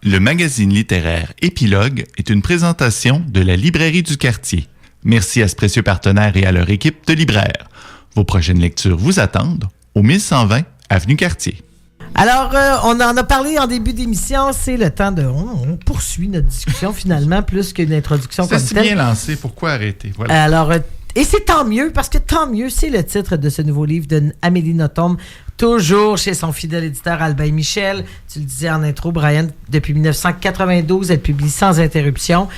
Le magazine littéraire Épilogue est une présentation de la Librairie du Quartier. Merci à ce précieux partenaire et à leur équipe de libraires. Vos prochaines lectures vous attendent au 1120 Avenue Cartier. Alors, on en a parlé en début d'émission, c'est le temps de... On poursuit notre discussion finalement, plus qu'une introduction comme telle. C'est si bien lancé, pourquoi arrêter? Voilà. Alors, et c'est tant mieux, parce que tant mieux, c'est le titre de ce nouveau livre de Amélie Nothomb, toujours chez son fidèle éditeur Albin Michel. Tu le disais en intro, Brian, depuis 1992, elle publie sans interruption.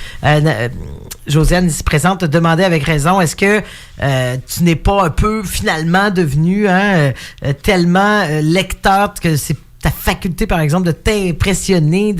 Josiane ici présente te demandait avec raison, est-ce que tu n'es pas un peu finalement devenu tellement lecteur que c'est ta faculté, par exemple, de t'impressionner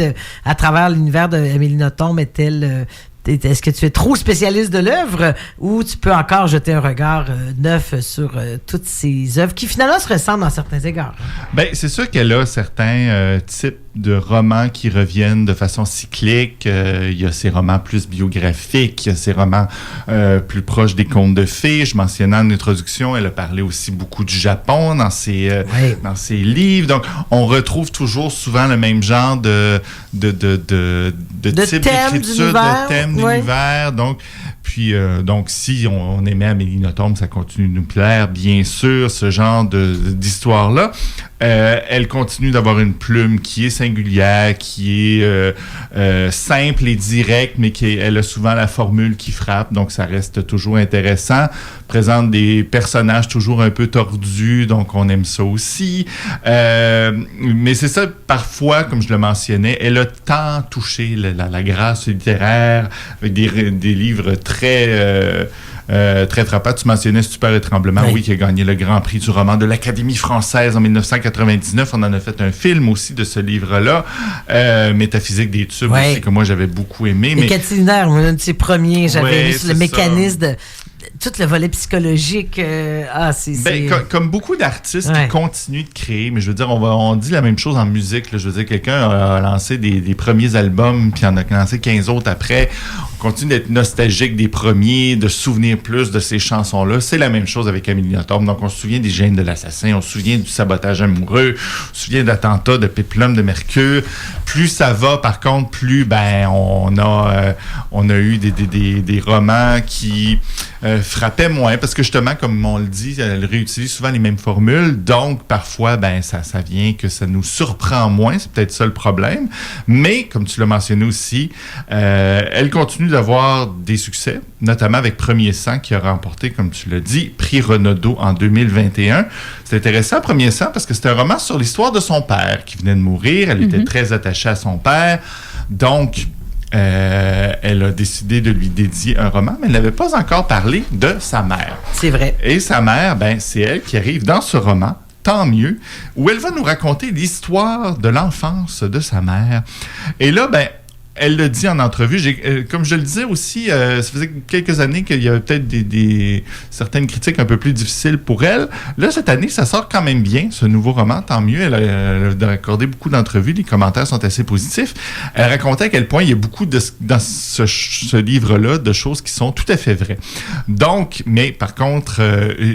à travers l'univers d'Amélie Nothomb est-elle... Est-ce que tu es trop spécialiste de l'œuvre ou tu peux encore jeter un regard neuf sur toutes ces œuvres qui finalement se ressemblent à certains égards? Bien, c'est sûr qu'elle a certains types de romans qui reviennent de façon cyclique. Il y a ses romans plus biographiques, il y a ses romans plus proches des contes de fées. Je mentionnais en introduction, elle a parlé aussi beaucoup du Japon dans ses livres. Donc, on retrouve toujours souvent le même genre de type d'écriture, de thème d'univers. Donc, si on aimait Amélie Nothomb, ça continue de nous plaire, bien sûr, ce genre d'histoire-là. Elle continue d'avoir une plume qui est singulière, qui est simple et directe, mais elle a souvent la formule qui frappe, donc ça reste toujours intéressant. Présente des personnages toujours un peu tordus, donc on aime ça aussi. Mais c'est ça, parfois, comme je le mentionnais, elle a tant touché la grâce littéraire, avec des livres très frappant. Tu mentionnais Stupeur et Tremblement, oui, qui a gagné le Grand Prix du roman de l'Académie française en 1999. On en a fait un film aussi de ce livre-là. Métaphysique des tubes aussi, que moi j'avais beaucoup aimé. Et Catilinaire, un de ses premiers, j'avais vu le mécanisme de... Tout le volet psychologique, comme beaucoup d'artistes qui continuent de créer, mais je veux dire, on dit la même chose en musique. Là, je veux dire, quelqu'un a lancé des premiers albums, puis en a lancé 15 autres après. On continue d'être nostalgique des premiers, de se souvenir plus de ces chansons-là. C'est la même chose avec Amélie Nothomb. Donc, on se souvient des Gènes de l'assassin, on se souvient du Sabotage amoureux, on se souvient d'Attentat, de Péplum de Mercure. Plus ça va, par contre, plus on a eu des romans qui frappaient moins, parce que justement, comme on le dit, elle réutilise souvent les mêmes formules, donc parfois, ça vient que ça nous surprend moins, c'est peut-être ça le problème, mais, comme tu l'as mentionné aussi, elle continue d'avoir des succès, notamment avec Premier Sang, qui a remporté, comme tu l'as dit, Prix Renaudot en 2021. C'est intéressant, Premier Sang, parce que c'est un roman sur l'histoire de son père, qui venait de mourir, elle était très attachée à son père, donc... elle a décidé de lui dédier un roman, mais elle n'avait pas encore parlé de sa mère. C'est vrai. Et sa mère, c'est elle qui arrive dans ce roman, Tant mieux, où elle va nous raconter l'histoire de l'enfance de sa mère. Et là, elle le dit en entrevue. Comme je le disais aussi, ça faisait quelques années qu'il y avait peut-être certaines critiques un peu plus difficiles pour elle. Là, cette année, ça sort quand même bien, ce nouveau roman. Tant mieux. Elle a accordé beaucoup d'entrevues. Les commentaires sont assez positifs. Elle racontait à quel point il y a beaucoup dans ce livre-là de choses qui sont tout à fait vraies. Donc, mais par contre,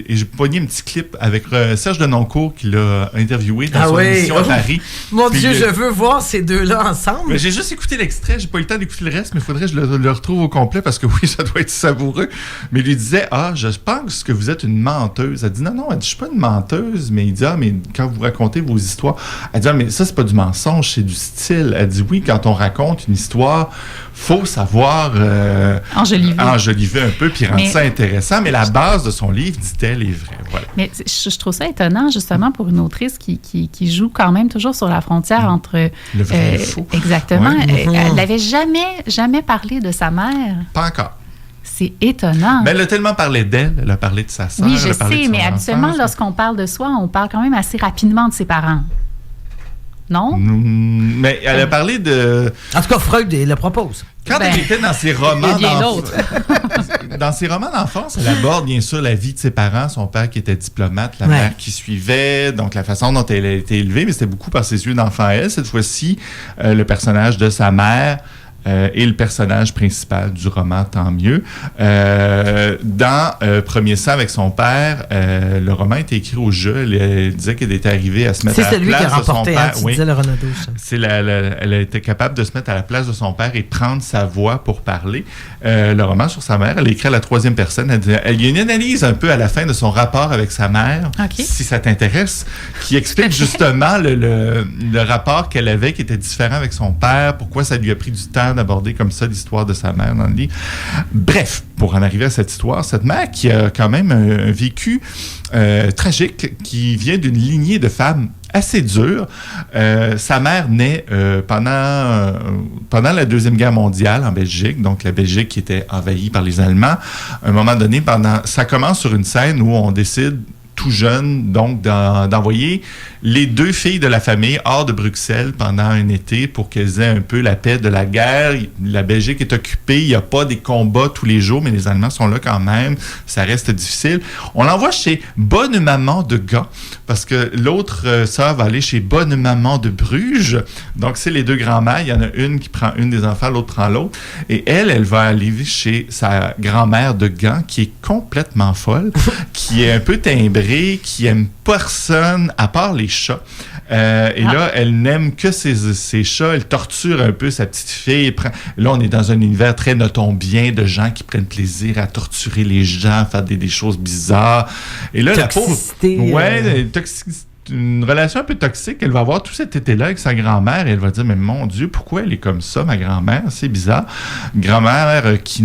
j'ai pogné un petit clip avec Serge Denoncourt qui l'a interviewé dans son émission à Paris. Mon Dieu, je veux voir ces deux-là ensemble. J'ai juste écouté l'extrait. J'ai pas eu le temps d'écouter le reste, mais il faudrait que je le retrouve au complet parce que oui, ça doit être savoureux. Mais il lui disait, je pense que vous êtes une menteuse. Elle dit, non, elle dit, je suis pas une menteuse. Mais il dit, mais quand vous racontez vos histoires, elle dit, mais ça, c'est pas du mensonge, c'est du style. Elle dit, oui, quand on raconte une histoire, faut savoir enjoliver un peu puis rendre ça intéressant. Mais la base de son livre, dit-elle, est vraie. Voilà. Mais je trouve ça étonnant, justement, pour une autrice qui joue quand même toujours sur la frontière entre... le vrai et le faux. Exactement. Elle n'avait jamais parlé de sa mère. Pas encore. C'est étonnant. Mais elle a tellement parlé d'elle, elle a parlé de sa sœur. Oui, je sais, mais habituellement, lorsqu'on parle de soi, on parle quand même assez rapidement de ses parents. Non? Mais elle a parlé de... En tout cas, Freud le propose. Quand elle était dans ses romans d'enfance, dans ses romans d'enfance, elle aborde bien sûr la vie de ses parents, son père qui était diplomate, la mère qui suivait, donc la façon dont elle a été élevée, mais c'était beaucoup par ses yeux d'enfant. Elle, cette fois-ci, le personnage de sa mère est le personnage principal du roman, tant mieux. Dans Premier sang avec son père, le roman était écrit au jeu. Elle disait qu'elle était arrivée à se mettre à la place de son père. C'est celui qui a remporté, hein, tu disais le Renaudot. Elle a été capable de se mettre à la place de son père et prendre sa voix pour parler. Le roman sur sa mère, elle écrit à la troisième personne. Elle y a une analyse un peu à la fin de son rapport avec sa mère, si ça t'intéresse, qui explique justement le rapport qu'elle avait, qui était différent avec son père, pourquoi ça lui a pris du temps d'aborder comme ça l'histoire de sa mère dans le livre. Bref, pour en arriver à cette histoire, cette mère qui a quand même un vécu tragique, qui vient d'une lignée de femmes assez dure. Sa mère naît pendant la Deuxième Guerre mondiale en Belgique, donc la Belgique qui était envahie par les Allemands. À un moment donné, ça commence sur une scène où on décide tout jeune, donc d'envoyer les 2 filles de la famille hors de Bruxelles pendant un été pour qu'elles aient un peu la paix de la guerre. La Belgique est occupée, il n'y a pas des combats tous les jours, mais les Allemands sont là quand même. Ça reste difficile. On l'envoie chez Bonne Maman de Gand, parce que l'autre sœur va aller chez Bonne Maman de Bruges. Donc, c'est les 2 grands-mères. Il y en a une qui prend une des enfants, l'autre prend l'autre. Et elle va aller chez sa grand-mère de Gand, qui est complètement folle, qui est un peu timbrée, qui aime personne à part les chats. Là, elle n'aime que ses chats. Elle torture un peu sa petite fille. Là, on est dans un univers très notombien de gens qui prennent plaisir à torturer les gens, à faire des choses bizarres. Et là, toxicité, la pauvre... Ouais, une relation un peu toxique. Elle va avoir tout cet été-là avec sa grand-mère et elle va dire, mais mon Dieu, pourquoi elle est comme ça, ma grand-mère? C'est bizarre. Grand-mère qui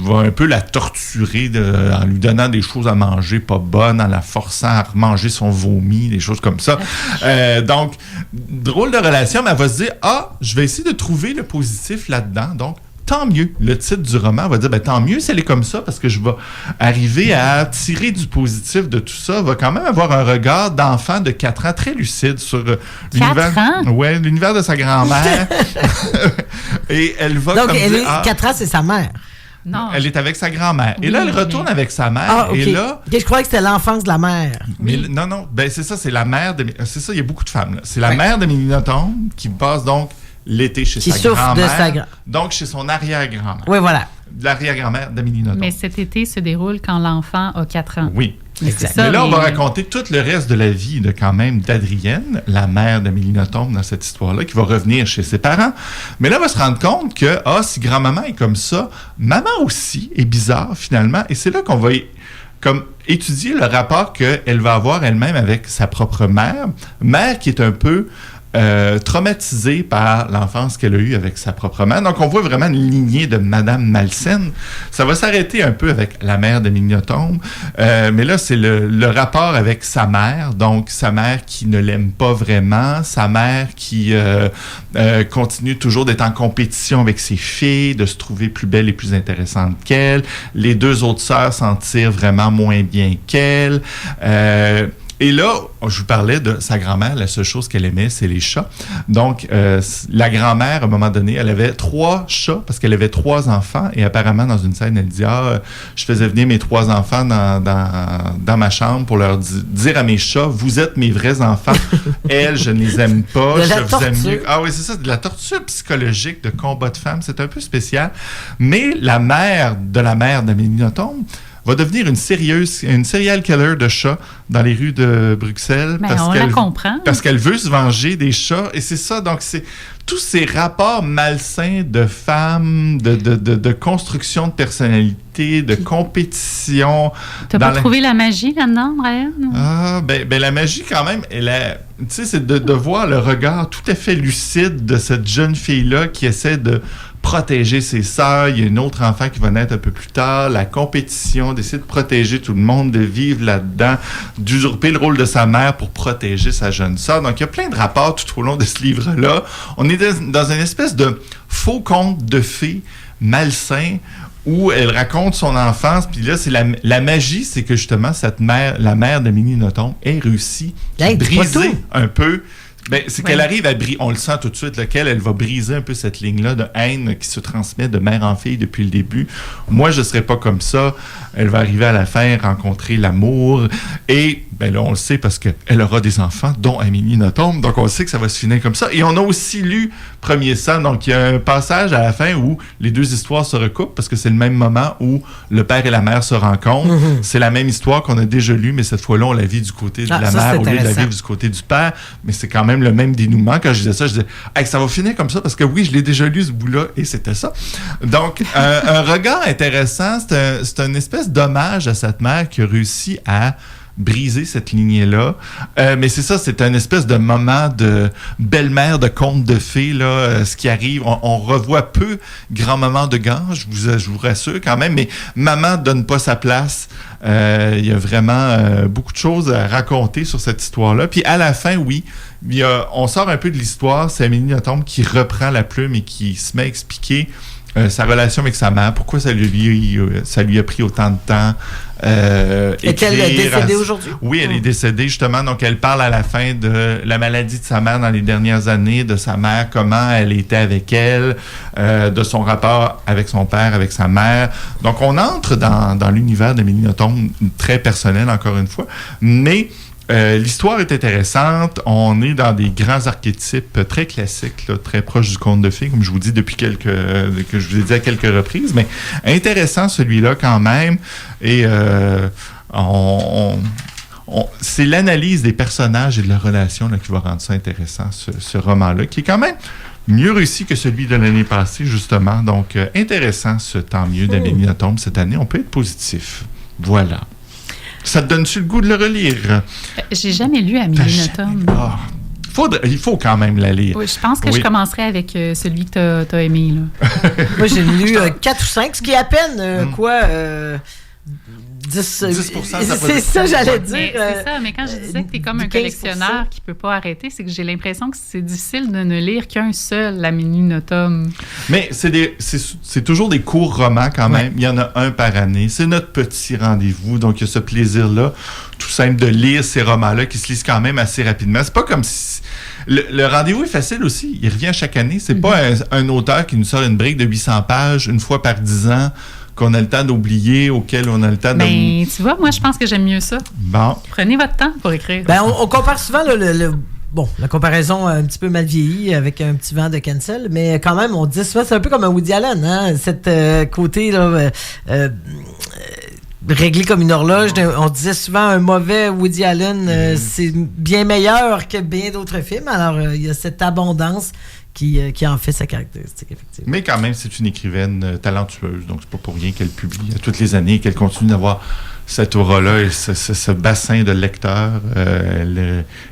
va un peu la torturer en lui donnant des choses à manger pas bonnes, en la forçant à manger son vomi, des choses comme ça. Donc, drôle de relation, mais elle va se dire, je vais essayer de trouver le positif là-dedans. Donc, tant mieux. Le titre du roman va dire, tant mieux si elle est comme ça, parce que je vais arriver à tirer du positif de tout ça. Va quand même avoir un regard d'enfant de 4 ans très lucide sur l'univers de sa grand-mère. Et elle va donc, 4 ans, c'est sa mère. Non. Elle est avec sa grand-mère. Et là, elle retourne avec sa mère. Okay. Et là... je croyais que c'était l'enfance de la mère. Mais non. C'est ça, c'est la mère de... C'est ça, il y a beaucoup de femmes. Là. C'est la mère d'Amélie Nothomb qui passe donc l'été chez sa grand-mère. Donc, chez son arrière-grand-mère. Oui, voilà. L'arrière-grand-mère d'Amélie Nothomb. Mais cet été se déroule quand l'enfant a 4 ans. Oui. Exact. Mais là, on va raconter tout le reste de la vie d'Adrienne, la mère d'Amélie Nothomb dans cette histoire-là, qui va revenir chez ses parents. Mais là, on va se rendre compte que, si grand-maman est comme ça, maman aussi est bizarre, finalement. Et c'est là qu'on va étudier le rapport qu'elle va avoir elle-même avec sa propre mère qui est un peu... traumatisée par l'enfance qu'elle a eue avec sa propre mère. Donc, on voit vraiment une lignée de Madame Malsaine. Ça va s'arrêter un peu avec la mère d'Amélie Nothomb. Mais là, c'est le rapport avec sa mère. Donc, sa mère qui ne l'aime pas vraiment. Sa mère qui continue toujours d'être en compétition avec ses filles, de se trouver plus belle et plus intéressante qu'elle. Les 2 autres sœurs s'en tirent vraiment moins bien qu'elle. Et là, je vous parlais de sa grand-mère. La seule chose qu'elle aimait, c'est les chats. Donc, la grand-mère, à un moment donné, elle avait 3 chats parce qu'elle avait 3 enfants. Et apparemment, dans une scène, elle dit, je faisais venir mes 3 enfants dans ma chambre pour leur dire à mes chats, vous êtes mes vrais enfants. Elles, je ne les aime pas. Je vous aime mieux. Ah oui, c'est ça, de la torture psychologique, de combat de femmes. C'est un peu spécial. Mais la mère d'Amélie Nothomb va devenir une serial killer de chats dans les rues de Bruxelles. Mais on la comprend. Parce qu'elle veut se venger des chats. Et c'est ça, donc c'est tous ces rapports malsains de femmes, de construction de personnalité, de compétition. T'as pas trouvé la magie là-dedans, Brian? Ben la magie quand même, tu sais, c'est de voir le regard tout à fait lucide de cette jeune fille-là qui essaie de protéger ses sœurs. Il y a une autre enfant qui va naître un peu plus tard. La compétition, d'essayer de protéger tout le monde, de vivre là-dedans, d'usurper le rôle de sa mère pour protéger sa jeune sœur. Donc, il y a plein de rapports tout au long de ce livre-là. On est dans une espèce de faux conte de fées malsain où elle raconte son enfance. Puis là, c'est la magie, c'est que justement, la mère d'Amélie Nothomb, est réussie à briser un peu. C'est qu'elle arrive à briser, on le sent tout de suite, elle va briser un peu cette ligne-là de haine qui se transmet de mère en fille depuis le début. Moi, je ne serais pas comme ça. Elle va arriver à la fin, rencontrer l'amour. Et Ben là, on le sait parce qu'elle aura des enfants, dont Amélie Nothomb. Donc, on sait que ça va se finir comme ça. Et on a aussi lu Premier sang. Donc, il y a un passage à la fin où les deux histoires se recoupent parce que c'est le même moment où le père et la mère se rencontrent. Mm-hmm. C'est la même histoire qu'on a déjà lue, mais cette fois-là, on la vit du côté de la mère au lieu de la vivre du côté du père. Mais c'est quand même le même dénouement. Quand je disais ça, je disais hey, ça va finir comme ça parce que oui, je l'ai déjà lu ce bout-là et c'était ça. Donc, un regard intéressant, c'est une espèce d'hommage à cette mère qui a réussi à briser cette lignée-là. Mais c'est ça, c'est un espèce de moment de belle-mère de conte de fées, là, ce qui arrive. On revoit peu grand-maman de Gange, je vous rassure quand même, mais maman donne pas sa place. Il y a vraiment beaucoup de choses à raconter sur cette histoire-là. Puis à la fin, oui, on sort un peu de l'histoire. C'est Amélie Nothomb qui reprend la plume et qui se met à expliquer sa relation avec sa mère, pourquoi ça lui a pris autant de temps. Est-elle décédée aujourd'hui? Oui, elle est décédée justement. Donc, elle parle à la fin de la maladie de sa mère dans les dernières années, de sa mère, comment elle était avec elle, de son rapport avec son père, avec sa mère. Donc, on entre dans l'univers d'Amélie Nothomb, très personnel encore une fois, mais l'histoire est intéressante. On est dans des grands archétypes très classiques, là, très proches du conte de fées, comme je vous dis que je vous ai dit à quelques reprises, mais intéressant celui-là quand même. Et c'est l'analyse des personnages et de leur relation là, qui va rendre ça intéressant, ce roman-là, qui est quand même mieux réussi que celui de l'année passée, justement. Donc, intéressant ce Tant mieux d'Amélie Nothomb cette année. On peut être positif. Voilà. Ça te donne-tu le goût de le relire? J'ai jamais lu Amélie Nothomb. Il faut quand même la lire. Oui, je pense que je commencerai avec celui que tu as aimé. Là. Moi, j'ai lu 4 ou 5, ce qui est à peine 10%. C'est ça, j'allais dire. C'est ça, mais quand je disais que tu es comme un collectionneur qui ne peut pas arrêter, c'est que j'ai l'impression que c'est difficile de ne lire qu'un seul, Amélie Nothomb. Mais c'est toujours des courts romans quand même. Il y en a un par année. C'est notre petit rendez-vous. Donc, il y a ce plaisir-là, tout simple, de lire ces romans-là qui se lisent quand même assez rapidement. C'est pas comme si... Le rendez-vous est facile aussi. Il revient chaque année. C'est pas un auteur qui nous sort une brique de 800 pages une fois par 10 ans qu'on a le temps d'oublier, auquel on a le temps de... Ben, tu vois, moi, je pense que j'aime mieux ça. Bon. Prenez votre temps pour écrire. Ben, on compare souvent la comparaison un petit peu mal vieillie avec un petit vent de cancel, mais quand même, on dit souvent, c'est un peu comme un Woody Allen, hein, cette côté, là, réglé comme une horloge. On disait souvent un mauvais Woody Allen, c'est bien meilleur que bien d'autres films. Alors, il y a cette abondance qui en fait sa caractéristique, effectivement. Mais quand même, c'est une écrivaine talentueuse, donc c'est pas pour rien qu'elle publie à toutes les années et qu'elle continue d'avoir cette aura-là et ce bassin de lecteurs.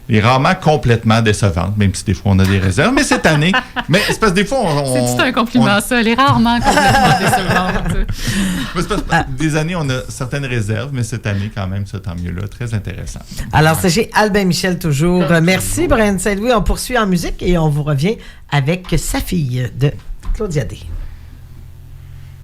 Les romans complètement décevantes, même si des fois on a des réserves. Mais cette année, c'est parce que des fois c'est un compliment, ça. Les rarement complètement décevantes. C'est parce que des années, on a certaines réserves, mais cette année, quand même, ça, tant mieux là. Très intéressant. Alors, c'est chez Albin Michel toujours. Merci, Brian Saint-Louis. On poursuit en musique et on vous revient avec Sa fille de Claudia D.